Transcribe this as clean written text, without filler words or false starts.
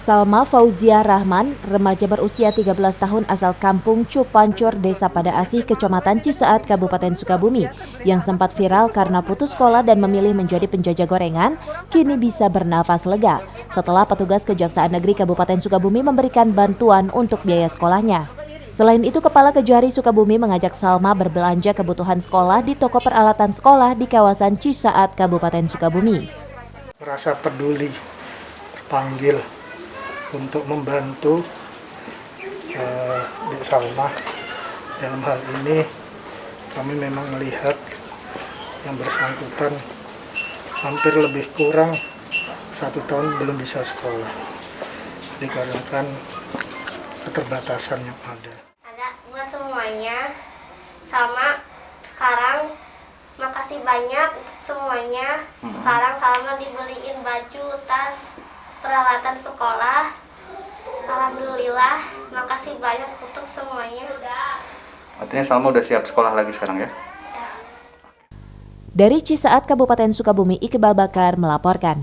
Salma Fauzia Rahman, remaja berusia 13 tahun asal kampung Cupancur, Desa Pada Asih, Kecamatan Cisaat, Kabupaten Sukabumi, yang sempat viral karena putus sekolah dan memilih menjadi penjajah gorengan, kini bisa bernafas lega setelah petugas Kejaksaan Negeri Kabupaten Sukabumi memberikan bantuan untuk biaya sekolahnya. Selain itu, Kepala Kejari Sukabumi mengajak Salma berbelanja kebutuhan sekolah di toko peralatan sekolah di kawasan Cisaat, Kabupaten Sukabumi. Merasa peduli, terpanggil untuk membantu Dek Salma. Dalam hal ini kami memang melihat yang bersangkutan hampir lebih kurang 1 tahun belum bisa sekolah dikarenakan keterbatasan yang ada. Ada buat semuanya, sama sekarang makasih banyak semuanya. Sekarang Salma dibeliin baju, tas, peralatan sekolah. Alhamdulillah, makasih banyak untuk semuanya. Artinya Salma udah siap sekolah lagi sekarang ya? Dari Cisaat, Kabupaten Sukabumi, Iqbal Bakar melaporkan.